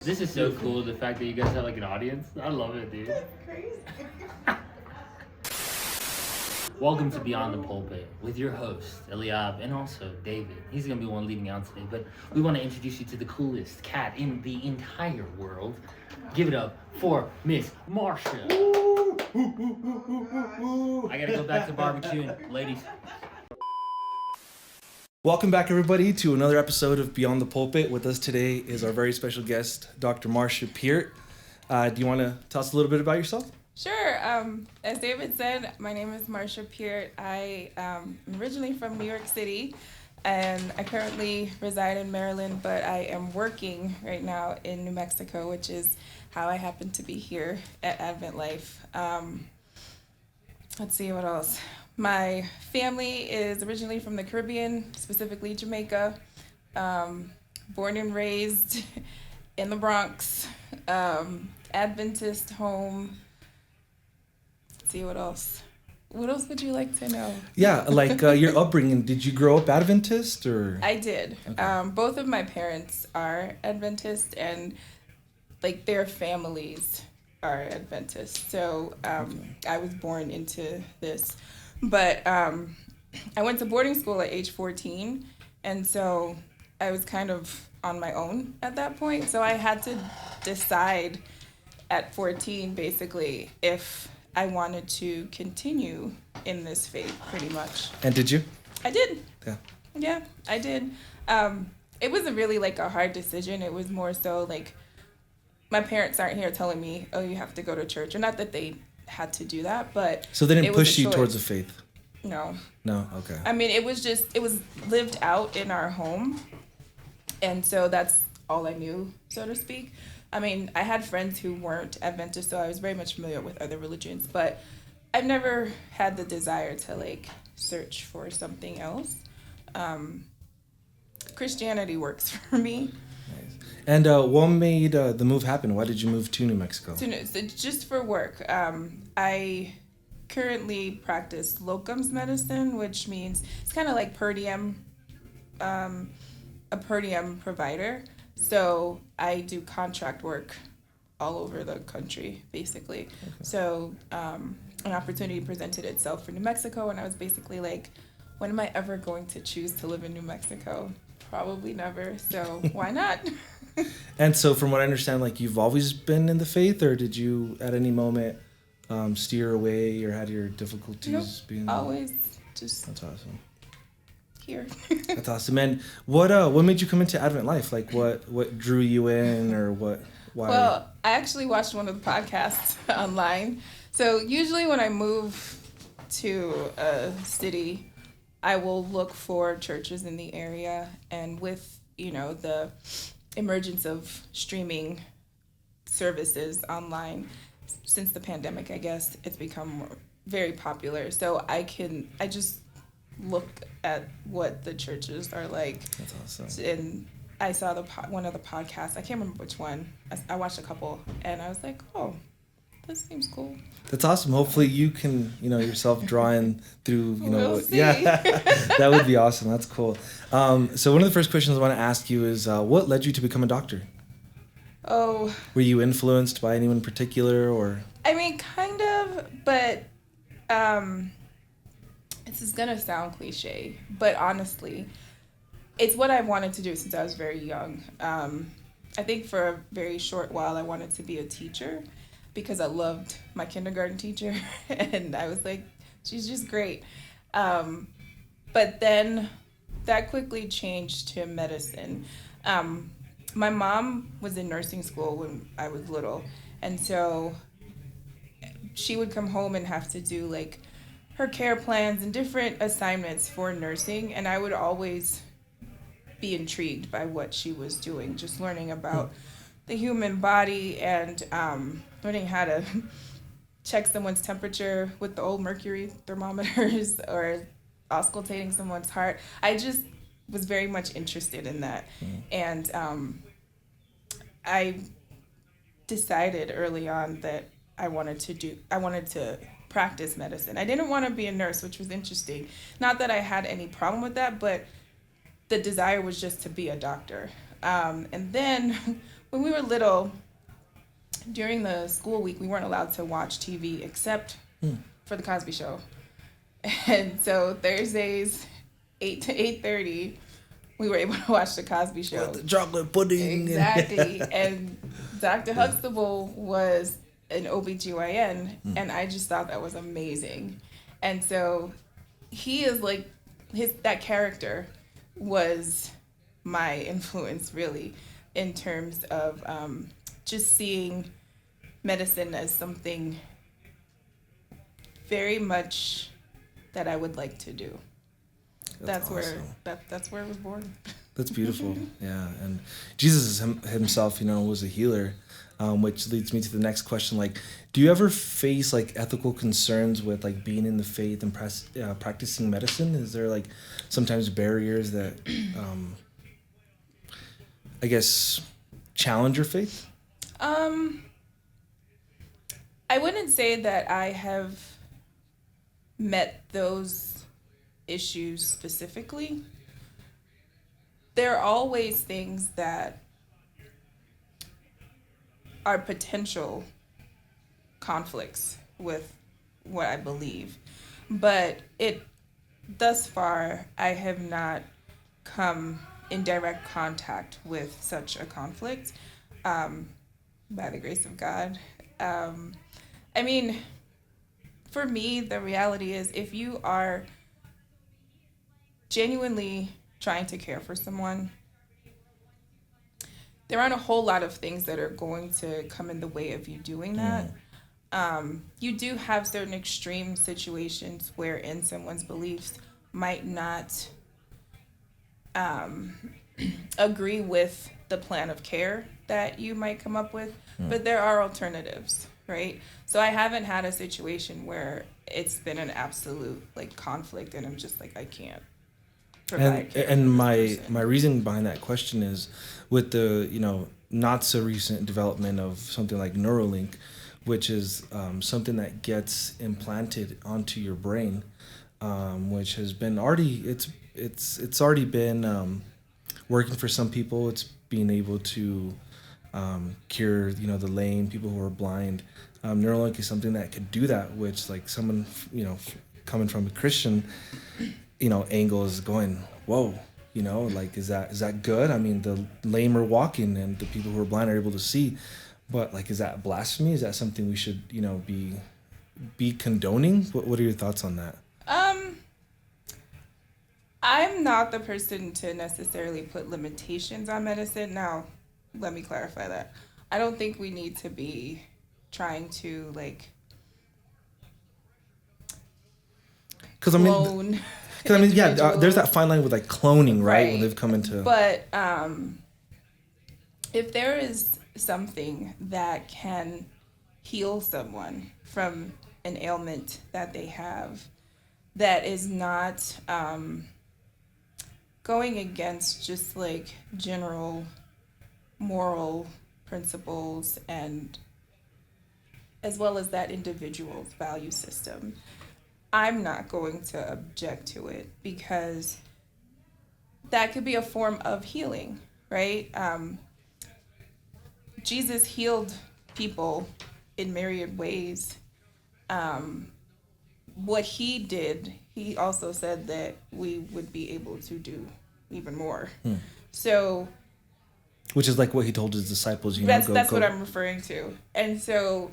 This is so cool, the fact that you guys have like an audience. I love it, dude. That's crazy. Welcome to Beyond the Pulpit with your host, Eliab, and also David. He's going to be the one leading out today, but we want to introduce you to the coolest cat in the entire world. Give it up for Miss Marsha. I got to go back to barbecuing, ladies. Welcome back, everybody, to another episode of Beyond the Pulpit. With us today is our very special guest, Dr. Marsha Peart. Do you want to tell us a little bit about yourself? Sure. As David said, my name is Marsha Peart. I am originally from New York City, and I currently reside in Maryland, but I am working right now in New Mexico, which is how I happen to be here at Advent Life. Let's see what else. My family is originally from the Caribbean, specifically Jamaica. Born and raised in the Bronx. Adventist home. Let's see what else. What else would you like to know? Yeah, like your upbringing. Did you grow up Adventist or? I did. Okay. Both of my parents are Adventist, and like their families are Adventist. So I was born into this. But I went to boarding school at age 14, and so I was kind of on my own at that point. So I had to decide at 14, basically, if I wanted to continue in this faith, pretty much. And did you? I did. Yeah. Yeah, I did. It wasn't really like a hard decision. It was more so like my parents aren't here telling me, oh, you have to go to church. Or not that they had to do that, but so they didn't push you towards the faith? No. Okay. I mean, it was lived out in our home, and so that's all I knew, so to speak. I mean, I had friends who weren't Adventist, so I was very much familiar with other religions, but I've never had the desire to like search for something else. Christianity works for me. Nice. And what made the move happen? Why did you move to New Mexico? So just for work. I currently practice locums medicine, which means it's kind of like per diem, a per diem provider. So I do contract work all over the country, basically. Okay. So an opportunity presented itself for New Mexico, and I was basically like, when am I ever going to choose to live in New Mexico? Probably never, so why not? And so from what I understand, like you've always been in the faith, or did you at any moment steer away or had your difficulties? Nope, being always just... That's awesome. Here. That's awesome. And what made you come into Advent Life? Like what drew you in, or why? Well, I actually watched one of the podcasts online. So usually when I move to a city, I will look for churches in the area, and with, the emergence of streaming services online since the pandemic, I guess it's become very popular. So I just look at what the churches are like. That's awesome. And I saw one of the podcasts. I can't remember which one. I watched a couple, and I was like, oh, this seems cool. That's awesome. Hopefully you can, yourself draw in through, We'll see. Yeah, that would be awesome. That's cool. So one of the first questions I want to ask you is, what led you to become a doctor? Oh. Were you influenced by anyone in particular, or? I mean, kind of, but this is gonna sound cliche, but honestly, it's what I wanted to do since I was very young. I think for a very short while I wanted to be a teacher because I loved my kindergarten teacher, and I was like, she's just great. But then that quickly changed to medicine. My mom was in nursing school when I was little, and so she would come home and have to do like her care plans and different assignments for nursing, and I would always be intrigued by what she was doing, just learning about the human body and learning how to check someone's temperature with the old mercury thermometers or auscultating someone's heart. I just was very much interested in that. And I decided early on that I wanted to practice medicine. I didn't want to be a nurse, which was interesting. Not that I had any problem with that, but the desire was just to be a doctor. And then when we were little, during the school week, we weren't allowed to watch TV except for the Cosby Show. And so Thursdays, 8 to 8:30, we were able to watch the Cosby Show. With the chocolate pudding. Exactly. And Dr. Huxtable was an OBGYN, and I just thought that was amazing. And so he is like, that character was my influence, really, in terms of just seeing medicine as something very much that I would like to do. That's awesome. That's where I was born. That's beautiful. Yeah, and Jesus himself, was a healer, which leads me to the next question. Like, do you ever face like ethical concerns with like being in the faith and practicing medicine? Is there like sometimes barriers that, I guess, challenge your faith? I wouldn't say that I have met those issues specifically. There are always things that are potential conflicts with what I believe. But thus far, I have not come in direct contact with such a conflict, by the grace of God. I mean, for me, the reality is if you are genuinely trying to care for someone, there aren't a whole lot of things that are going to come in the way of you doing that. You do have certain extreme situations wherein someone's beliefs might not agree with the plan of care that you might come up with, but there are alternatives, right? So I haven't had a situation where it's been an absolute like conflict and I'm just like, I can't provide care. And my reason behind that question is with the, not so recent development of something like Neuralink, which is something that gets implanted onto your brain, which has been it's already been working for some people. It's being able to cure, the lame, people who are blind. Neuralink is something that could do that, which like someone, coming from a Christian, angle is going, whoa, like, is that good? I mean, the lame are walking and the people who are blind are able to see, but like, is that blasphemy? Is that something we should, be condoning? What are your thoughts on that? I'm not the person to necessarily put limitations on medicine. Now, let me clarify that. I don't think we need to be trying to like clone. There's that fine line with like cloning, right? When they've come into. But if there is something that can heal someone from an ailment that they have, that is not going against just like general moral principles and as well as that individual's value system, I'm not going to object to it because that could be a form of healing, right? Jesus healed people in myriad ways. What he did, he also said that we would be able to do even more. So, which is like what he told his disciples, that's what I'm referring to. And so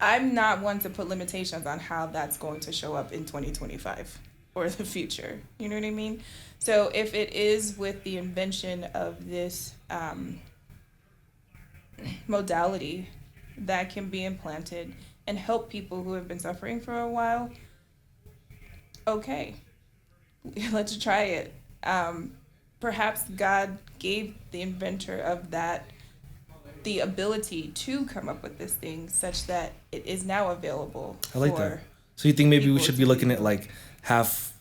I'm not one to put limitations on how that's going to show up in 2025 or the future. You know what I mean? So if it is with the invention of this modality that can be implanted and help people who have been suffering for a while, okay, let's try it. Perhaps God gave the inventor of that the ability to come up with this thing such that it is now available. I like that. So you think maybe we should be looking at like half,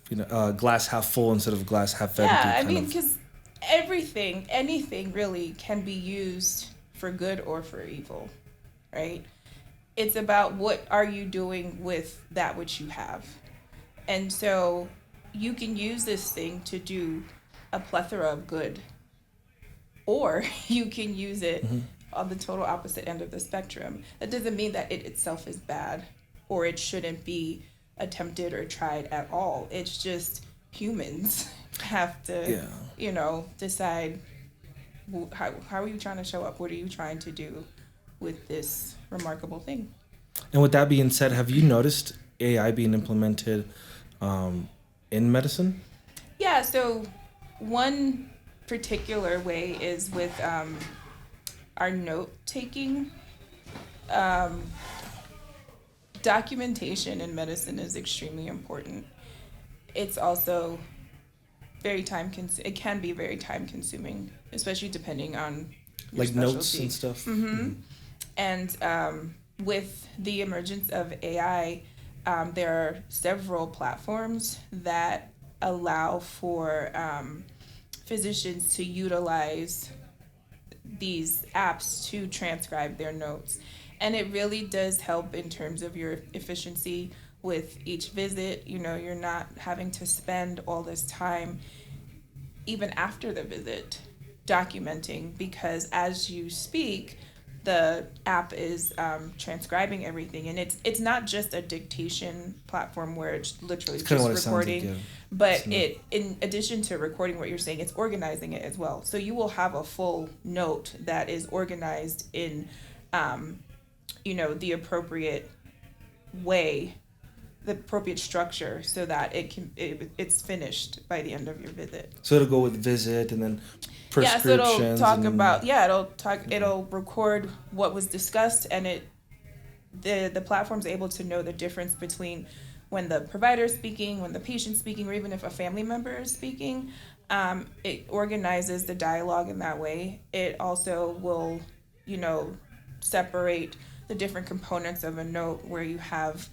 glass half full instead of glass half empty? Yeah, I mean, because anything really can be used for good or for evil, right? It's about what are you doing with that which you have. And so you can use this thing to do a plethora of good, or you can use it on the total opposite end of the spectrum. That doesn't mean that it itself is bad or it shouldn't be attempted or tried at all. It's just humans have to, decide how are you trying to show up? What are you trying to do with this remarkable thing? And with that being said, have you noticed AI being implemented in medicine? Yeah, so one particular way is with our note-taking. Documentation in medicine is extremely important. It's also it can be very time-consuming, especially depending on your like specialty. notes and stuff. Mm-hmm. And with the emergence of AI, there are several platforms that allow for physicians to utilize these apps to transcribe their notes. And it really does help in terms of your efficiency with each visit. You're not having to spend all this time, even after the visit, documenting, because as you speak, the app is transcribing everything. And it's not just a dictation platform where it's literally just recording, but it, in addition to recording what you're saying, it's organizing it as well. So you will have a full note that is organized in the appropriate way, the appropriate structure, so that it's finished by the end of your visit. So it'll go with visit and then prescriptions. It'll record what was discussed, and the platform's able to know the difference between when the provider is speaking, when the patient's speaking, or even if a family member is speaking. It organizes the dialogue in that way. It also will, separate the different components of a note, where you have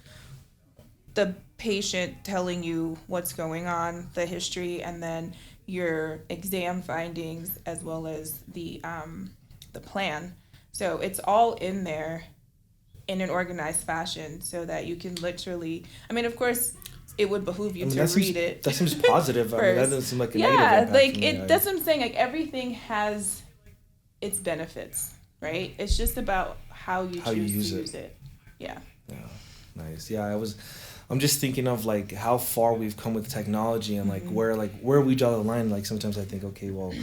the patient telling you what's going on, the history, and then your exam findings, as well as the plan. So it's all in there in an organized fashion, so that you can literally, of course, it would behoove you to read it. That seems positive. That doesn't seem like a negative impact. That's what I'm saying. Everything has its benefits, right? It's just about how you choose to use it. Yeah. Yeah. Nice. Yeah, I'm just thinking of how far we've come with technology, and where we draw the line. Sometimes I think, okay, well,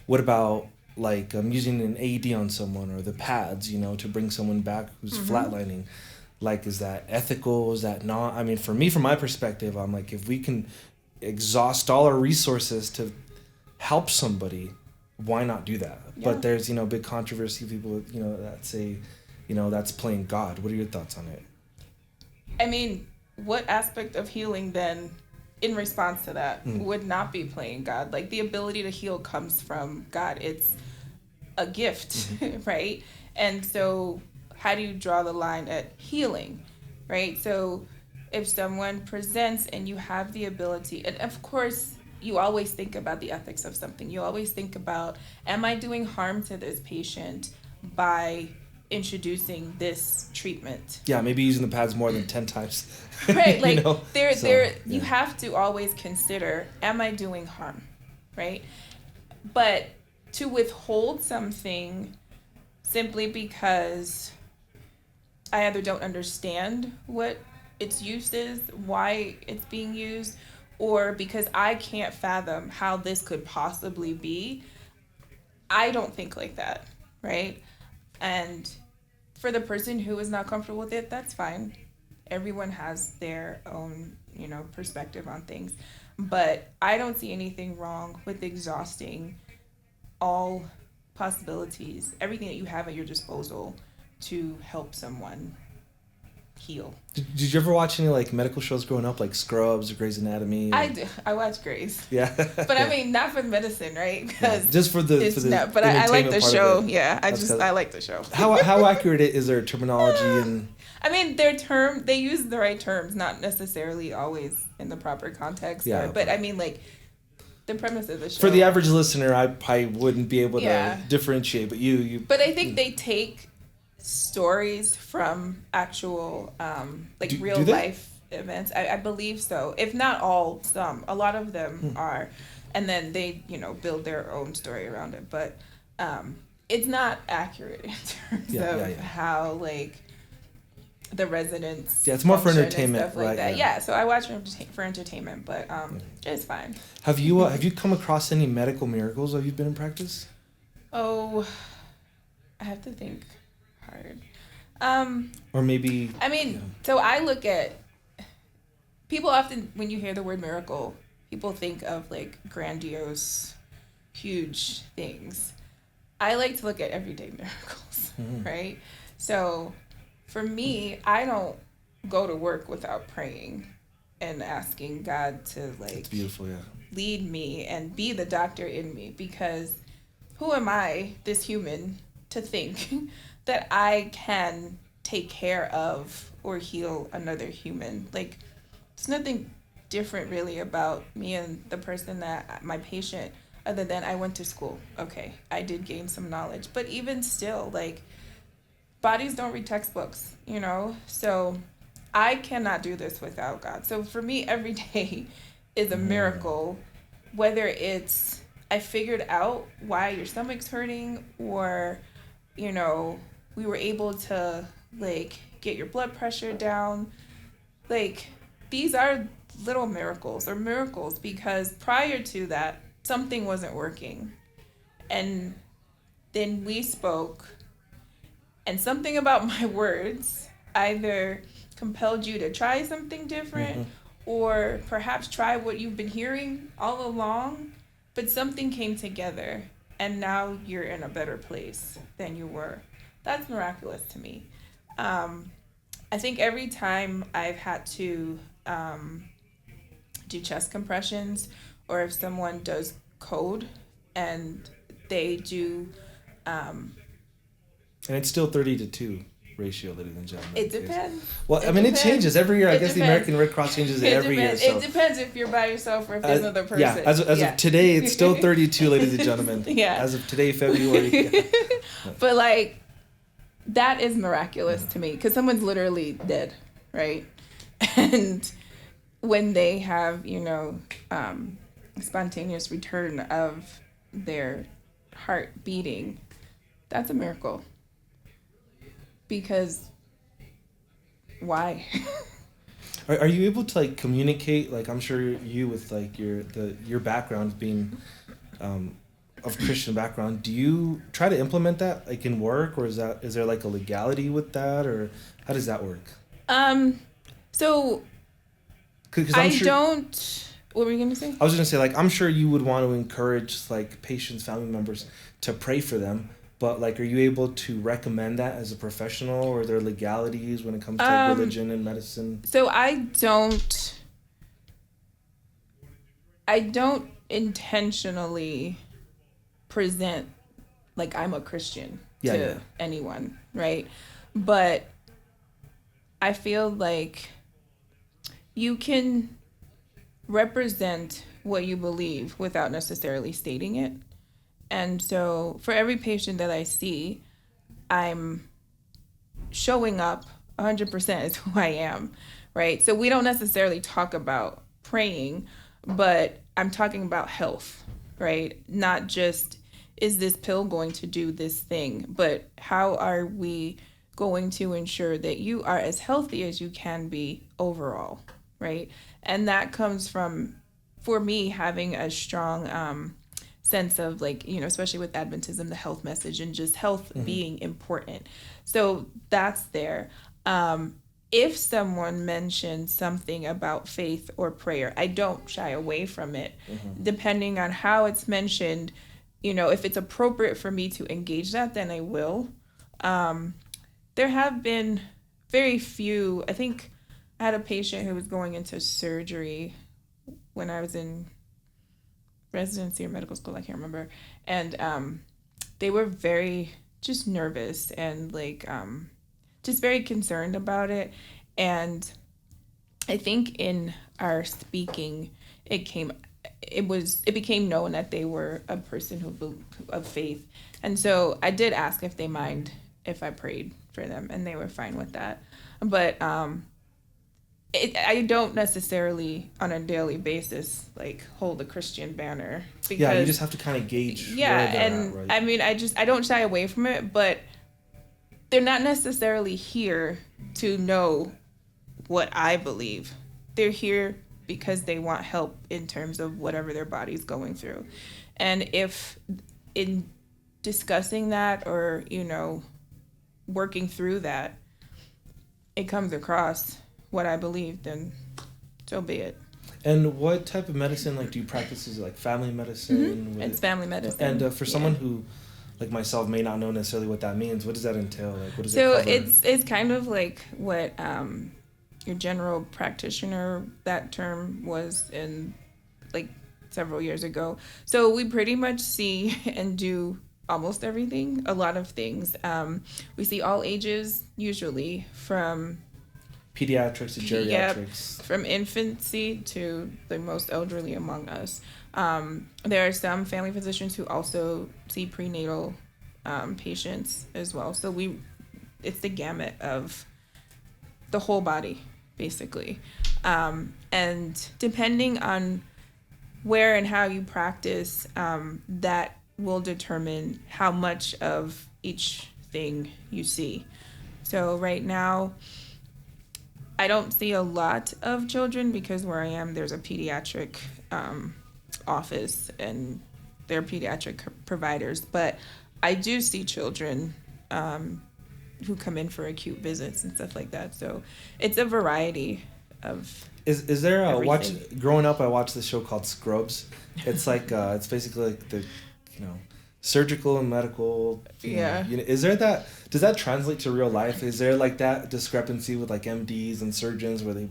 what about using an AED on someone, or the pads, to bring someone back who's flatlining? Is that ethical? Is that not? For me, from my perspective, I'm if we can exhaust all our resources to help somebody, why not do that? Yeah. But there's, big controversy, people, that say, that's playing God. What are your thoughts on it? What aspect of healing then, in response to that, would not be playing God? The ability to heal comes from God. It's a gift, right? And so how do you draw the line at healing, right? So if someone presents and you have the ability, and of course, you always think about the ethics of something. You always think about, am I doing harm to this patient by introducing this treatment? Yeah, maybe using the pads more than 10 times. Right, you have to always consider, am I doing harm, right? But to withhold something simply because I either don't understand what its use is, why it's being used, or because I can't fathom how this could possibly be, I don't think like that, right? And for the person who is not comfortable with it, that's fine. Everyone has their own, perspective on things. But I don't see anything wrong with exhausting all possibilities, everything that you have at your disposal to help someone heal. Did you ever watch any medical shows growing up, like Scrubs or Grey's Anatomy? I do. I watch Grey's. Yeah. But not for medicine, right? Because just for the but I like the show. Yeah, I like the show. How accurate is their terminology and? They use the right terms, not necessarily always in the proper context. Yeah. But the premise of the show. For the average listener, I probably wouldn't be able to differentiate, but you. But I think they take stories from actual real life events. I believe so. If not all, some. A lot of them are, and then they build their own story around it. But it's not accurate in terms of how like the residents. Yeah, it's more for function entertainment, and stuff like right? that. Yeah. Yeah, so I watch for entertainment, but it's fine. Have you come across any medical miracles while you've been in practice? Oh, I have to think hard. Or maybe. I mean, so I look at people often when you hear the word miracle, people think of like grandiose, huge things. I like to look at everyday miracles, right? So for me, I don't go to work without praying and asking God to like It's beautiful, yeah. lead me and be the doctor in me, because who am I, this human, to think that I can take care of or heal another human? Like, it's nothing different really about me and the person that my patient, other than I went to school. Okay, I did gain some knowledge, but even still, like, bodies don't read textbooks, you know? So I cannot do this without God. So for me, every day is a miracle, whether it's I figured out why your stomach's hurting, or, you know, we were able to like get your blood pressure down. Like, these are little miracles, or miracles, because prior to that, something wasn't working. And then we spoke, and something about my words either compelled you to try something different, or perhaps try what you've been hearing all along, but something came together, and now you're in a better place than you were. That's miraculous to me. I think every time I've had to do chest compressions, or if someone does code and they do... and it's still 30-2 ratio, ladies and gentlemen. It depends. Well, I mean, it changes every year. I guess the American Red Cross changes it every year. So. It depends if you're by yourself or if there's another person. Yeah, as of today, it's still 32, ladies and gentlemen. Yeah. As of today, February. Yeah. But, like, that is miraculous to me, because someone's literally dead, right? And when they have, you know, spontaneous return of their heart beating, that's a miracle. Because why? Are you able to like communicate? Like, I'm sure you with like your background being of Christian background, do you try to implement that like in work, or is there like a legality with that, or how does that work? So I don't. What were you gonna say? I was gonna say, like, I'm sure you would want to encourage like patients, family members to pray for them. But, like, are you able to recommend that as a professional, or are there legalities when it comes to like, religion and medicine? So I don't intentionally present like I'm a Christian to anyone, right? But I feel like you can represent what you believe without necessarily stating it. And so for every patient that I see, I'm showing up 100% as who I am, right? So we don't necessarily talk about praying, but I'm talking about health, right? Not just, is this pill going to do this thing, but how are we going to ensure that you are as healthy as you can be overall, right? And that comes from, for me, having a strong sense of, like, you know, especially with Adventism, the health message and just health being important. So that's there. If someone mentions something about faith or prayer, I don't shy away from it. Depending on how it's mentioned, you know, if it's appropriate for me to engage that, then I will. There have been very few. I think I had a patient who was going into surgery when I was in residency or medical school, I can't remember. And they were very just nervous and like just very concerned about it. And I think in our speaking, it became known that they were a person of faith. And so I did ask if they mind if I prayed for them, and they were fine with that. But I don't necessarily on a daily basis like hold a Christian banner because Yeah, you just have to kind of gauge yeah, where they're and at, right? I mean I don't shy away from it, but they're not necessarily here to know what I believe. They're here because they want help in terms of whatever their body's going through. And if in discussing that or, working through that, it comes across what I believe, then so be it. And what type of medicine do you practice? Is it like family medicine? Mm-hmm. It's family medicine. And for someone who, like myself, may not know necessarily what that means, what does that entail? What does it so cover? it's kind of like what your general practitioner, that term was in several years ago. So we pretty much see and do almost everything, a lot of things. We see all ages, usually from Pediatrics to geriatrics. From infancy to the most elderly among us. There are some family physicians who also see prenatal patients as well. So it's the gamut of the whole body, basically. And depending on where and how you practice, that will determine how much of each thing you see. So right now, I don't see a lot of children because where I am, there's a pediatric office and they're pediatric providers. But I do see children who come in for acute visits and stuff like that. So it's a variety of. Is there a everything. Growing up, I watched this show called Scrubs. It's like it's basically like the surgical and medical. Is there that? Does that translate to real life? Is there that discrepancy with MDs and surgeons where they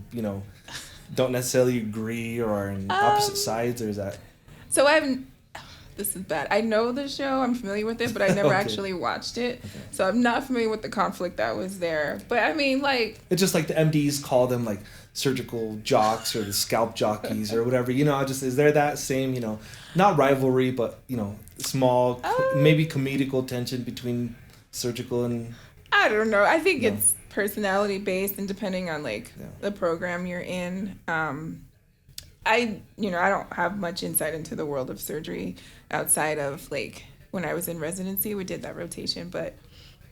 don't necessarily agree or are on opposite sides, or is that? So this is bad. I know the show. I'm familiar with it, but I never Okay. actually watched it. Okay. So I'm not familiar with the conflict that was there. But I mean, It's just the MDs call them surgical jocks or the scalp jockeys or whatever. Is there that same, not rivalry, but, small, maybe comedical tension between surgical and... I don't know. I think it's personality based and depending on the program you're in. I don't have much insight into the world of surgery outside of when I was in residency, we did that rotation, but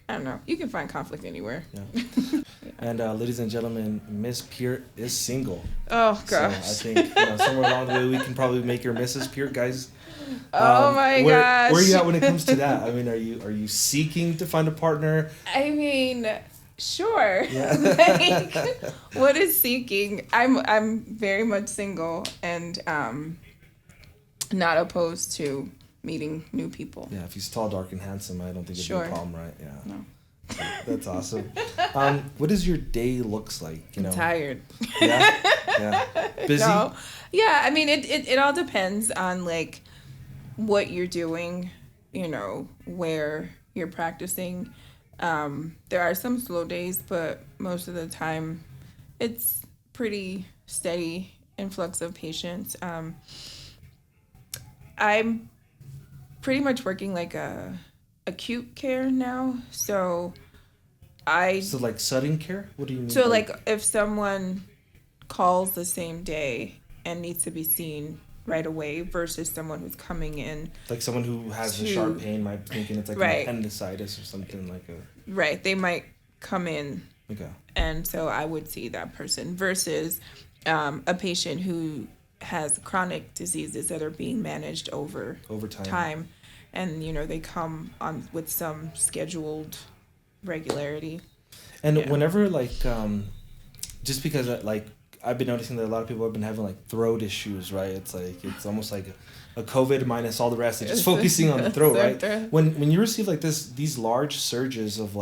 I don't know. You can find conflict anywhere. Yeah. And ladies and gentlemen, Miss Peart is single. Oh gosh. So I think somewhere along the way we can probably make her Mrs. Peart, guys. Oh my gosh. Where are you at when it comes to that? I mean, are you seeking to find a partner? I mean, sure. Yeah. What is seeking? I'm very much single and not opposed to meeting new people. Yeah, if he's tall, dark, and handsome, I don't think it'd be a problem, right? Yeah. No. That's awesome. What does your day looks like? I'm tired. Yeah. Yeah. Busy. No. Yeah, I mean it all depends on what you're doing, where you're practicing. There are some slow days, but most of the time it's pretty steady influx of patients. I'm pretty much working acute care now, so sudden care? What do you mean? So if someone calls the same day and needs to be seen right away versus someone who's coming in. Someone who has a sharp pain might be thinking it's an appendicitis or something Right, they might come in. Okay. And so I would see that person versus a patient who has chronic diseases that are being managed over time. And, they come on with some scheduled regularity. And whenever, just because, I've been noticing that a lot of people have been having, throat issues, right? It's it's almost like a COVID minus all the rest. It's just focusing on the throat, right? When you receive, these large surges of,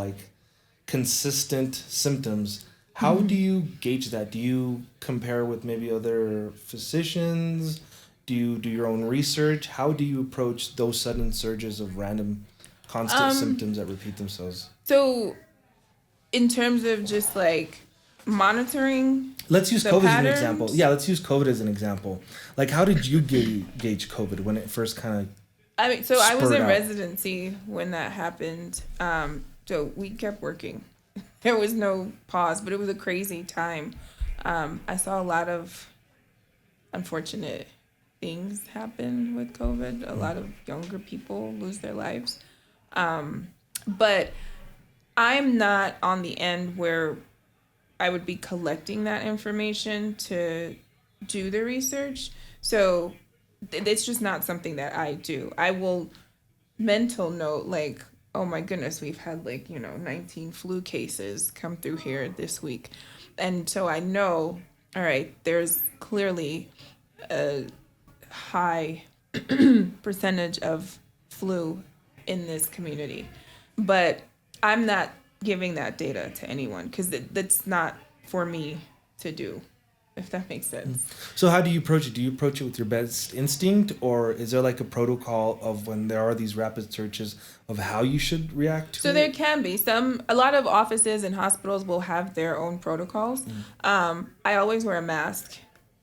consistent symptoms, how do you gauge that? Do you compare with maybe other physicians? Do you do your own research? How do you approach those sudden surges of random constant symptoms that repeat themselves? So in terms of just monitoring, let's use COVID as an example. Yeah, let's use COVID as an example. How did you gauge COVID when it first kind of I was in residency when that happened. So we kept working. There was no pause, but it was a crazy time. I saw a lot of unfortunate things happen with COVID. A lot of younger people lose their lives. But I'm not on the end where I would be collecting that information to do the research. So it's just not something that I do. I will mental note, like, oh my goodness, we've had 19 flu cases come through here this week. And so I know, all right, there's clearly a high percentage of flu in this community. But I'm not giving that data to anyone because that's not for me to do, if that makes sense. So how do you approach it? Do you approach it with your best instinct, or is there like a protocol of when there are these rapid searches of how you should react to so it? there can be a lot of offices and hospitals will have their own protocols. I always wear a mask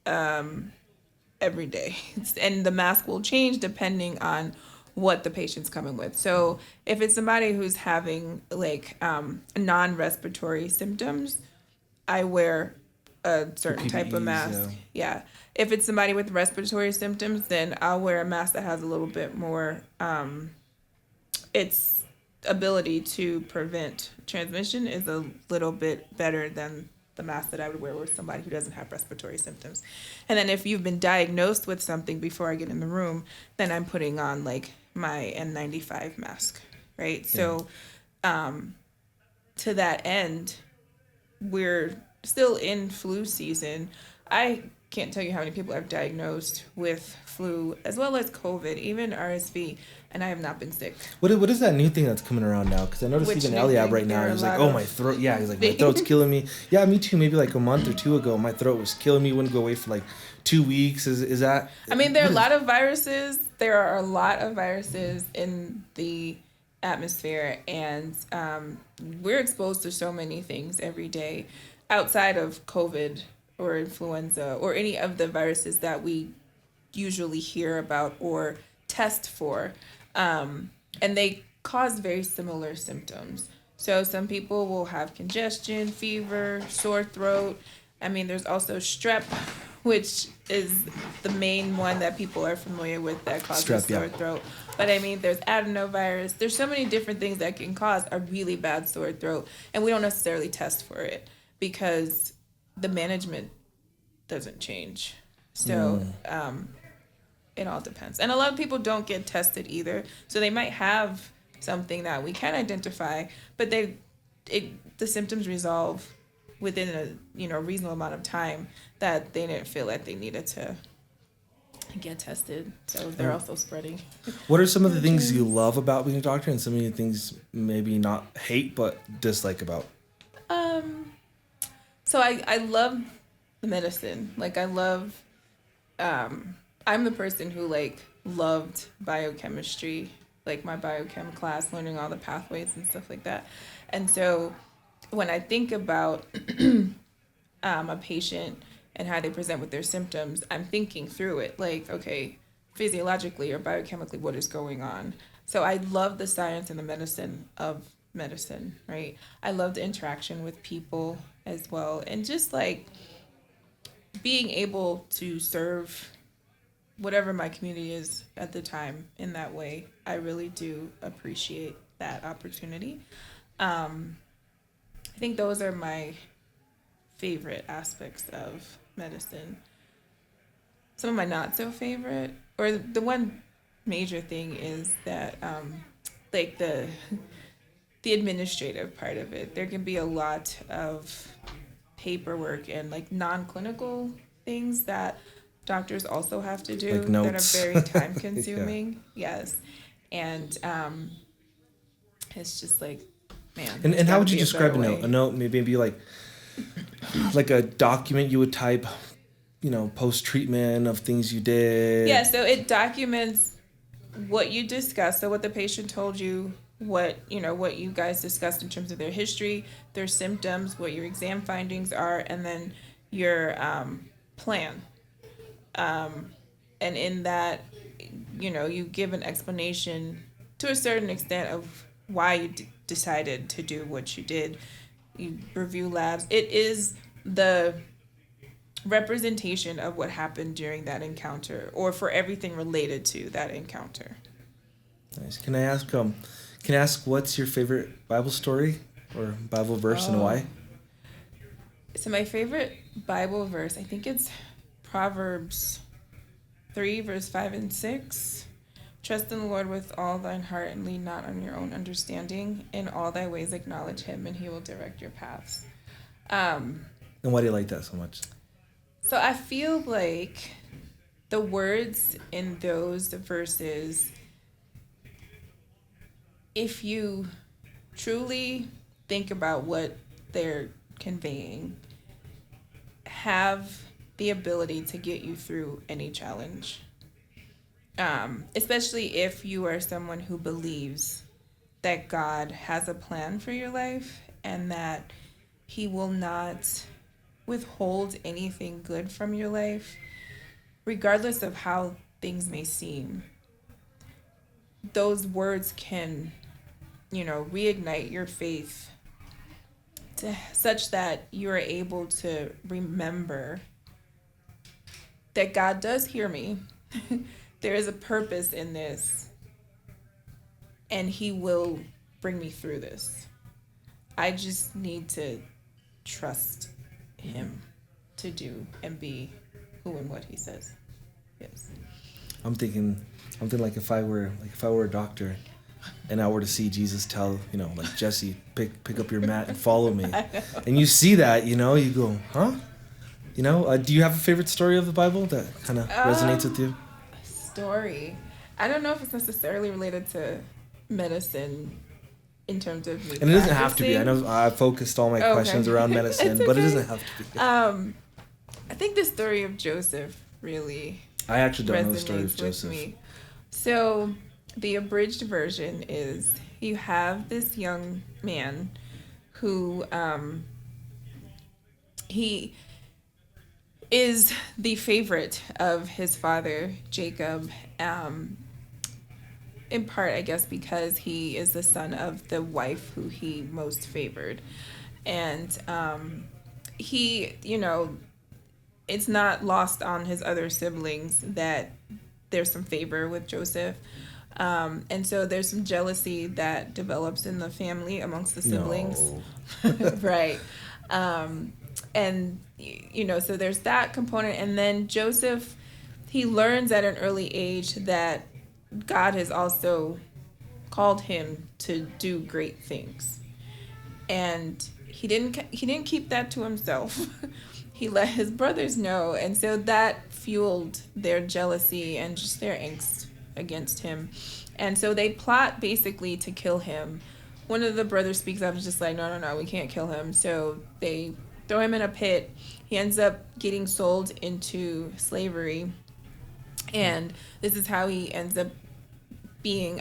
every day, and the mask will change depending on what the patient's coming with. So if it's somebody who's having non-respiratory symptoms, I wear a certain type of mask. Yeah. If it's somebody with respiratory symptoms, then I'll wear a mask that has a little bit more its ability to prevent transmission is a little bit better than the mask that I would wear with somebody who doesn't have respiratory symptoms. And then if you've been diagnosed with something before I get in the room, then I'm putting on my N95 mask, right? Yeah. So to that end, we're still in flu season. I can't tell you how many people I've diagnosed with flu as well as COVID, even RSV, and I have not been sick. What is that new thing that's coming around now? Because I noticed even Eliab right now, he's like, oh, my throat. Yeah, he's like, my throat's killing me. Yeah, me too. Maybe like a month or two ago, my throat was killing me. Wouldn't go away for 2 weeks. Is that? I mean, there are a lot of viruses. There are a lot of viruses in the atmosphere, and we're exposed to so many things every day outside of COVID or influenza or any of the viruses that we usually hear about or test for. And they cause very similar symptoms. So some people will have congestion, fever, sore throat. I mean, there's also strep, which is the main one that people are familiar with that causes sore throat. But I mean, there's adenovirus. There's so many different things that can cause a really bad sore throat. And we don't necessarily test for it because the management doesn't change. So it all depends. And a lot of people don't get tested either. So they might have something that we can identify, but the symptoms resolve within a reasonable amount of time that they didn't feel like they needed to get tested. So they're also spreading. What are some of the things you love about being a doctor and some of the things maybe not hate but dislike about? So I love the medicine. I love I'm the person who loved biochemistry, my biochem class, learning all the pathways and stuff like that. And so when I think about a patient and how they present with their symptoms, I'm thinking through it, okay, physiologically or biochemically, what is going on? So I love the science and the medicine of medicine, right? I love the interaction with people as well. And just being able to serve whatever my community is at the time in that way, I really do appreciate that opportunity. I think those are my favorite aspects of medicine. Some of my not so favorite, or the one major thing is that the administrative part of it. There can be a lot of paperwork and non-clinical things that doctors also have to do that are very time consuming. Yeah. Yes. And it's just man. And how would you describe a note? A note maybe like a document you would type, post-treatment of things you did. Yeah, so it documents what you discussed, so what the patient told you, what you guys discussed in terms of their history, their symptoms, what your exam findings are, and then your plan. And in that, you give an explanation to a certain extent of why you decided to do what you did. You review labs. It is the representation of what happened during that encounter, or for everything related to that encounter. Nice. Can I ask what's your favorite Bible story or Bible verse and why? So my favorite Bible verse, I think it's Proverbs 3, verse 5 and 6. Trust in the Lord with all thine heart and lean not on your own understanding. In all thy ways acknowledge him and he will direct your paths. And why do you like that so much? So I feel like the words in those verses, if you truly think about what they're conveying, have the ability to get you through any challenge. Especially if you are someone who believes that God has a plan for your life and that he will not withhold anything good from your life, regardless of how things may seem. Those words can, reignite your faith such that you are able to remember that God does hear me. There is a purpose in this, and he will bring me through this. I just need to trust him to do and be who and what he says. Yes. I'm thinking like if I were a doctor and I were to see Jesus tell, like, Jesse, pick up your mat and follow me. And you see that, you go, huh? Do you have a favorite story of the Bible that kind of resonates with you? Story. I don't know if it's necessarily related to medicine in terms of me. And it doesn't have to be. I know I focused all my questions around medicine, but it doesn't have to be. I think the story of Joseph really I actually don't know the resonates story of with Joseph. me. So the abridged version is you have this young man who he is the favorite of his father, Jacob, in part, I guess, because he is the son of the wife who he most favored. And he, it's not lost on his other siblings that there's some favor with Joseph. And so there's some jealousy that develops in the family amongst the siblings. No. Right. And, so there's that component. And then Joseph, he learns at an early age that God has also called him to do great things. And he didn't keep that to himself. He let his brothers know. And so that fueled their jealousy and just their angst against him. And so they plot basically to kill him. One of the brothers speaks up and is just like, no, we can't kill him. So they throw him in a pit. He ends up getting sold into slavery. And this is how he ends up being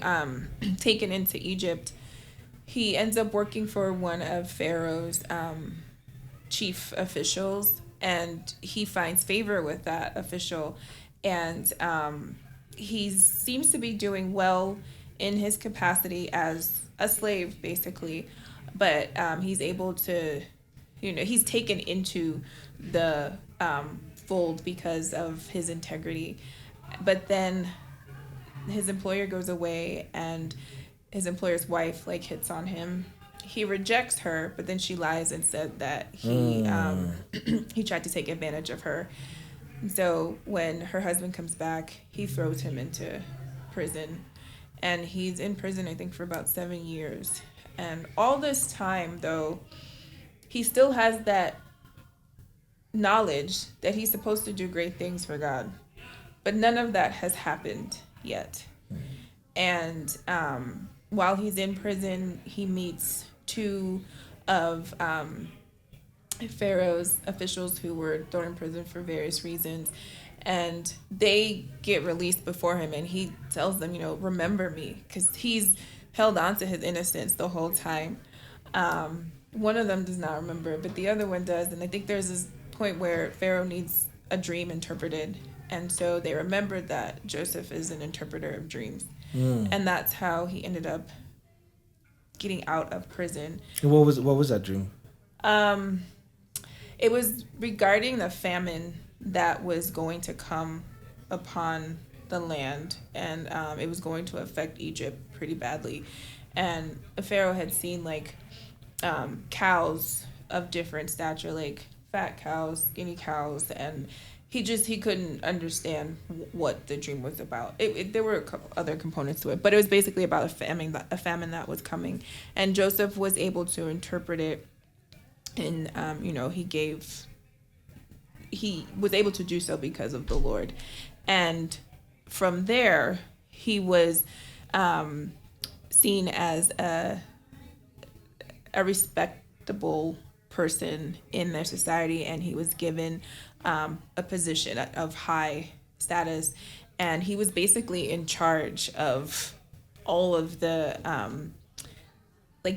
taken into Egypt. He ends up working for one of Pharaoh's chief officials, and he finds favor with that official. And he seems to be doing well in his capacity as a slave, basically. But he's able to, he's taken into the fold because of his integrity. But then his employer goes away, and his employer's wife hits on him. He rejects her, but then she lies and said that he tried to take advantage of her. And so when her husband comes back, he throws him into prison, and he's in prison, I think, for about 7 years. And all this time, though, he still has that knowledge that he's supposed to do great things for God. But none of that has happened yet. And while he's in prison, he meets two of Pharaoh's officials who were thrown in prison for various reasons. And they get released before him, and he tells them, remember me, because he's held on to his innocence the whole time. One of them does not remember, but the other one does. And I think there's this point where Pharaoh needs a dream interpreted. And so they remembered that Joseph is an interpreter of dreams. And that's how he ended up getting out of prison. And what was that dream? It was regarding the famine that was going to come upon the land, and it was going to affect Egypt pretty badly. And Pharaoh had seen like cows of different stature, like fat cows, skinny cows, and he couldn't understand what the dream was about. There were a couple other components to it, but it was basically about a famine that was coming, and Joseph was able to interpret it, and he was able to do so because of the Lord, and from there he was seen as a respectable person in their society, and he was given a position of high status, and he was basically in charge of all of the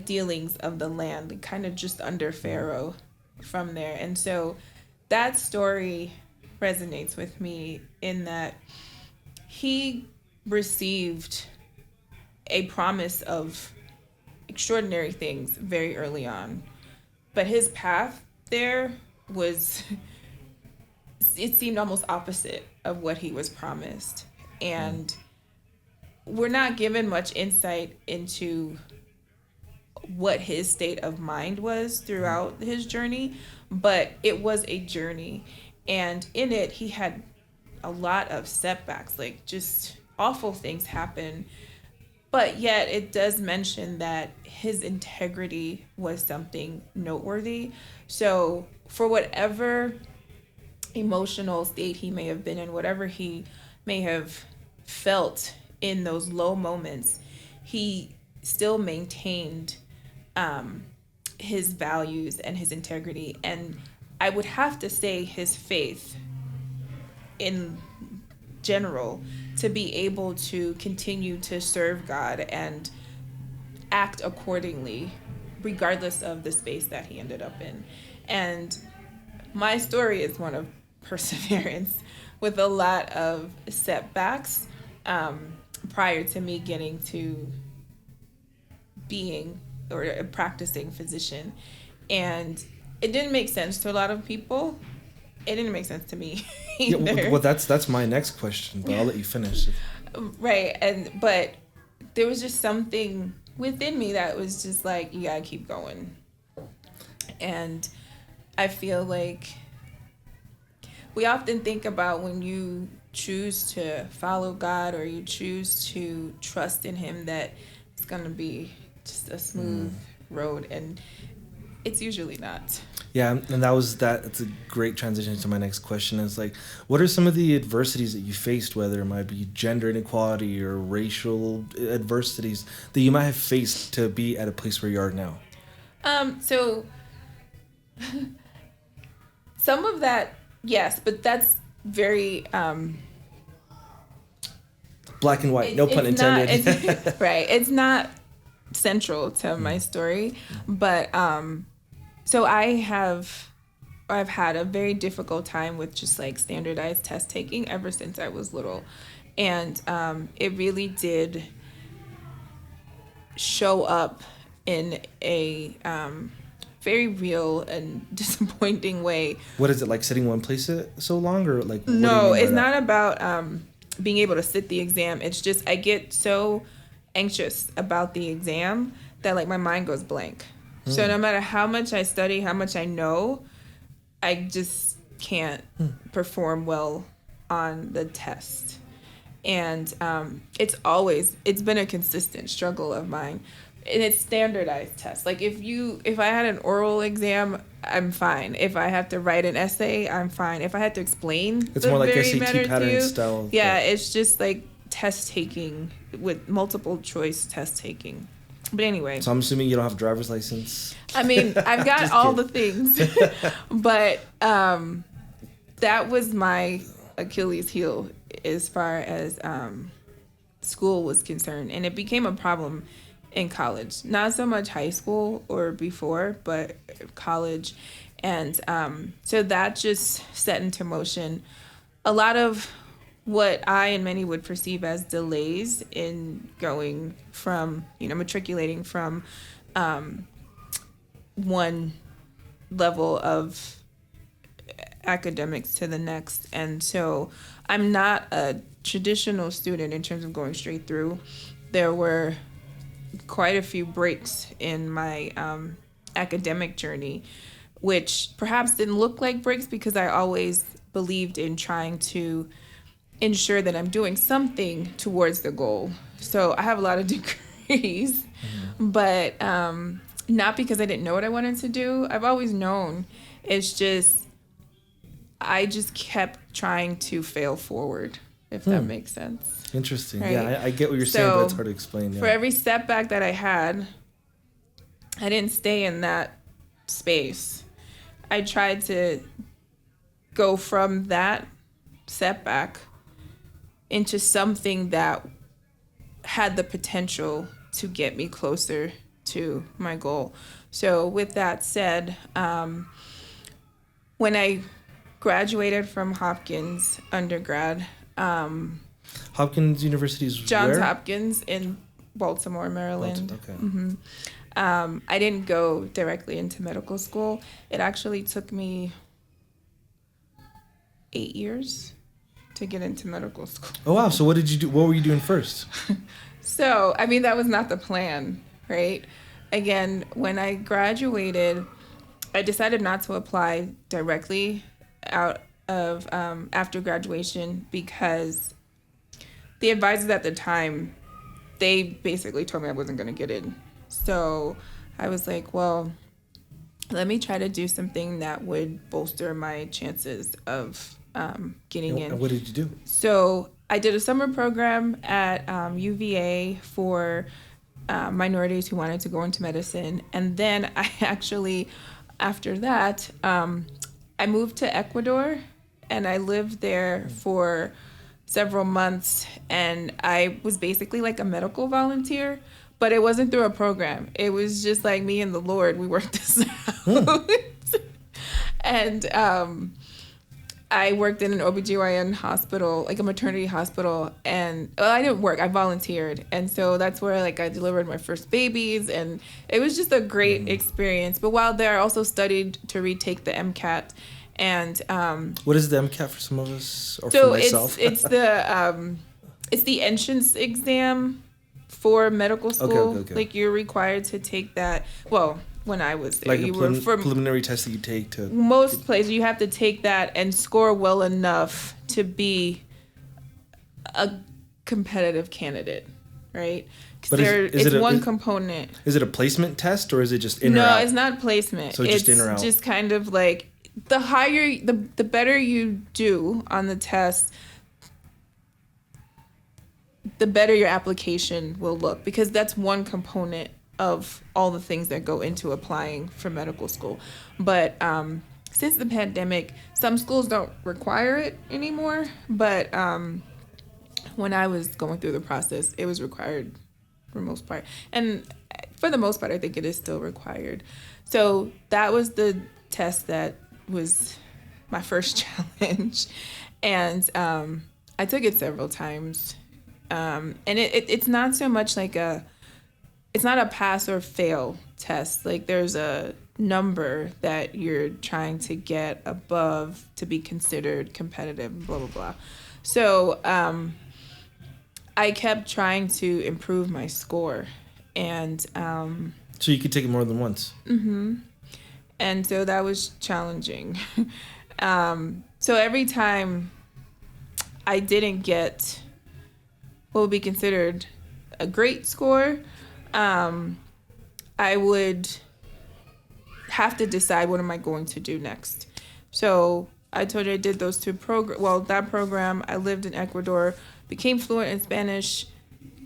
dealings of the land, kind of just under Pharaoh from there. And so that story resonates with me in that he received a promise of extraordinary things very early on, but his path there was, it seemed almost opposite of what he was promised. And we're not given much insight into what his state of mind was throughout his journey, but it was a journey. And in it, he had a lot of setbacks, like just awful things happen. But yet it does mention that his integrity was something noteworthy. So for whatever emotional state he may have been in, whatever he may have felt in those low moments, he still maintained his values and his integrity. And I would have to say his faith in general, to be able to continue to serve God and act accordingly, regardless of the space that he ended up in. And my story is one of perseverance with a lot of setbacks prior to me getting to being or a practicing physician. And it didn't make sense to a lot of people. It didn't make sense to me either. Yeah, well, that's my next question, but I'll let you finish. Right, but there was just something within me that was just like, you gotta keep going. And I feel like we often think about when you choose to follow God or you choose to trust in Him that it's gonna be just a smooth road, and it's usually not. Yeah, and that's a great transition to my next question. Is like, what are some of the adversities that you faced, whether it might be gender inequality or racial adversities that you might have faced to be at a place where you are now? So some of that, yes, but that's very black and white, no pun intended. Right, it's not central to my story, but so I've had a very difficult time with just like standardized test taking ever since I was little, and it really did show up in a very real and disappointing way. What is it, like sitting one place so long, or like? No, it's not about being able to sit the exam. It's just I get so anxious about the exam that like my mind goes blank. So no matter how much I study, how much I know, I just can't perform well on the test. And it's been a consistent struggle of mine. And it's standardized tests. Like if I had an oral exam, I'm fine. If I have to write an essay, I'm fine. If I had to explain, it's more like SAT pattern style. Yeah, it's just like test taking with multiple choice test taking. But anyway. So I'm assuming you don't have a driver's license. I mean, I've got all the things. But that was my Achilles heel as far as school was concerned. And it became a problem in college. Not so much high school or before, but college. And so that just set into motion a lot of what I and many would perceive as delays in going from, matriculating from one level of academics to the next. And so I'm not a traditional student in terms of going straight through. There were quite a few breaks in my academic journey, which perhaps didn't look like breaks because I always believed in trying to ensure that I'm doing something towards the goal. So I have a lot of degrees, but not because I didn't know what I wanted to do. I've always known. It's just, I just kept trying to fail forward, if that makes sense. Interesting. Right? Yeah, I get what you're saying, but it's hard to explain. Yeah. For every setback that I had, I didn't stay in that space. I tried to go from that setback into something that had the potential to get me closer to my goal. So with that said, when I graduated from Hopkins undergrad, Hopkins University is Johns where? Hopkins in Baltimore, Maryland. Okay. I didn't go directly into medical school. It actually took me 8 years to get into medical school. Oh wow! So what did you do? What were you doing first? So, I mean, that was not the plan, right? Again, when I graduated, I decided not to apply directly out of after graduation because the advisors at the time, they basically told me I wasn't going to get in. So I was like, well, let me try to do something that would bolster my chances of getting in. And what did you do? So I did a summer program at UVA for minorities who wanted to go into medicine. And then I actually, after that, I moved to Ecuador and I lived there for several months. And I was basically like a medical volunteer, but it wasn't through a program. It was just like me and the Lord. We worked this out. And I worked in an OBGYN hospital, like a maternity hospital, and I didn't work, I volunteered. And so that's where like I delivered my first babies, and it was just a great experience. But while there, I also studied to retake the MCAT. And what is the MCAT for some of us, or so for myself? it's the entrance exam for medical school. Okay. Like you're required to take that. Well, when I was there, Like you a were preliminary test that you take to... Most places you have to take that and score well enough to be a competitive candidate, right? But it's one component. Is it a placement test or is it just in or out? No, it's not placement. So just in or out. It's just kind of like the higher, the better you do on the test, the better your application will look, because that's one component of all the things that go into applying for medical school. But since the pandemic, some schools don't require it anymore. But when I was going through the process, it was required for the most part. And for the most part, I think it is still required. So that was the test that was my first challenge. And I took it several times. And it's not so much like it's not a pass or fail test. Like there's a number that you're trying to get above to be considered competitive, blah, blah, blah. So I kept trying to improve my score. And so you could take it more than once. Mm-hmm. And so that was challenging. So every time I didn't get what would be considered a great score, I would have to decide what am I going to do next. So I told you I did those two that program. I lived in Ecuador, became fluent in Spanish,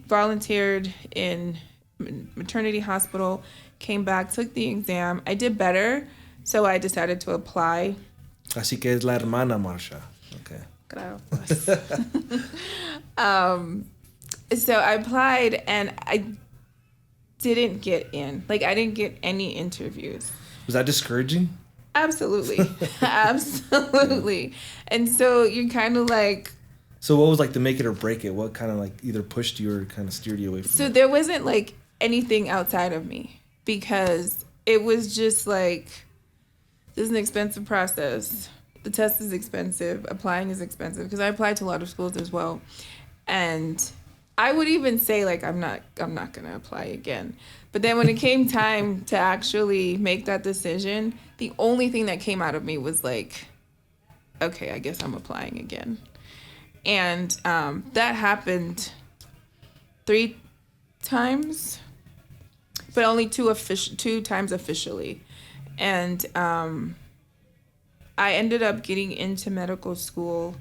volunteered in maternity hospital, came back, took the exam. I did better, so I decided to apply. Así que es la hermana Marsha. Okay. Claro. So I applied and I didn't get in. Like I didn't get any interviews. Was that discouraging? Absolutely. Absolutely. And so you're kind of like... So what was like the make it or break it? What kind of like either pushed you or kind of steered you away from So there wasn't like anything outside of me, because it was just like, this is an expensive process. the test is expensive. Applying is expensive because I applied to a lot of schools as well. And I would even say, like, I'm not going to apply again. But then when it came time to actually make that decision, the only thing that came out of me was like, okay, I guess I'm applying again. And that happened 3 times, but only 2 times officially. And I ended up getting into medical school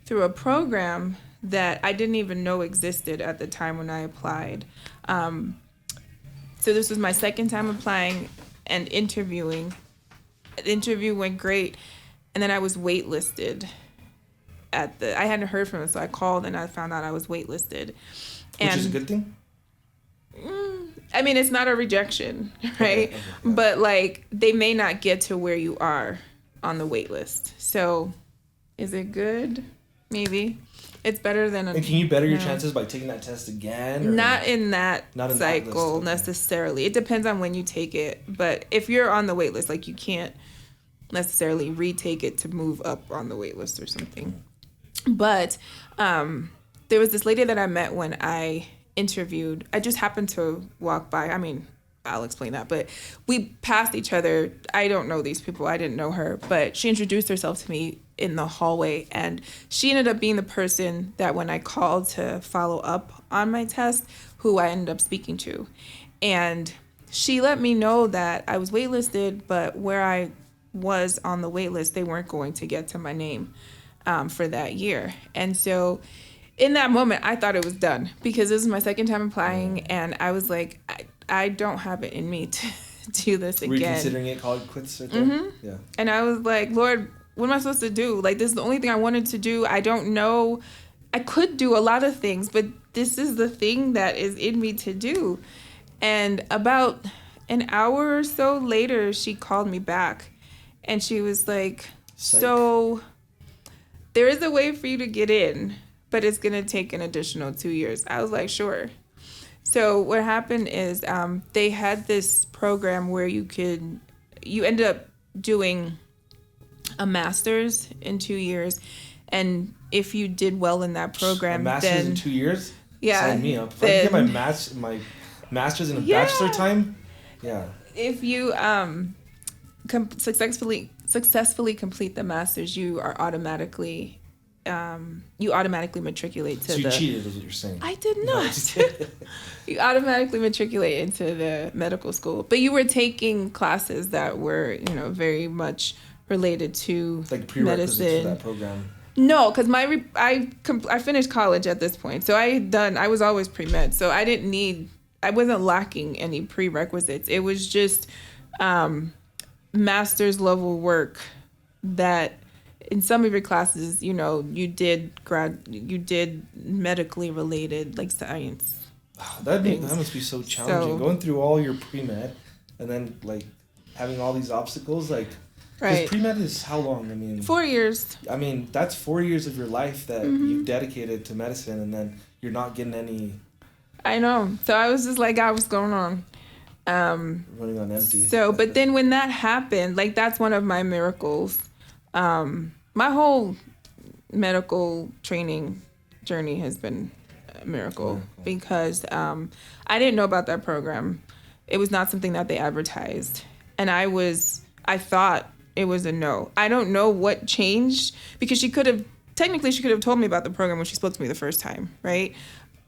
through a program that I didn't even know existed at the time when I applied. So this was my second time applying and interviewing. The interview went great, and then I was waitlisted. I hadn't heard from them, so I called and I found out I was waitlisted. Which is a good thing? I mean, it's not a rejection, right? Okay. But, like, they may not get to where you are on the wait list. So, is it good? Maybe. It's better than a... And can you better your chances by taking that test again? Or not in that not in cycle that list, necessarily. It depends on when you take it. But if you're on the wait list, like, you can't necessarily retake it to move up on the wait list or something. But there was this lady that I met when I interviewed. I just happened to walk by. I mean, I'll explain that. But we passed each other. I don't know these people. I didn't know her. But she introduced herself to me in the hallway. And she ended up being the person that when I called to follow up on my test, who I ended up speaking to. And she let me know that I was waitlisted, but where I was on the wait list, they weren't going to get to my name for that year. And so in that moment, I thought it was done because this is my second time applying, and I was like, I don't have it in me to do this again. Reconsidering it, call it quits right there? Mm-hmm. Yeah. And I was like, Lord, what am I supposed to do? Like, this is the only thing I wanted to do. I don't know. I could do a lot of things, but this is the thing that is in me to do. And about an hour or so later, she called me back, and she was like, Psych. So there is a way for you to get in, but it's going to take an additional 2 years. I was like, sure. So what happened is they had this program where you ended up doing a master's in 2 years. And if you did well in that program, a master's in 2 years? Yeah. Sign me up. If I can get my master's in a bachelor time, yeah. If you successfully complete the master's, you are automatically matriculate to so you cheated is what you're saying. I did not. You automatically matriculate into the medical school, but you were taking classes that were, very much related to like prerequisites medicine. For that program. No, because I finished college at this point, so I was always pre-med, so I wasn't lacking any prerequisites. It was just master's level work that in some of your classes, you did medically related, like science. That must be so challenging. Going through all your pre-med and then like having all these obstacles, like, right. Pre-med is how long? I mean, 4 years. I mean, that's 4 years of your life that you've dedicated to medicine, and then you're not getting any. I know. So I was just like, God, what's going on? Running on empty. So, but then when that happened, like, that's one of my miracles. My whole medical training journey has been a miracle because I didn't know about that program. It was not something that they advertised. And I thought it was a no. I don't know what changed because she could have told me about the program when she spoke to me the first time, right?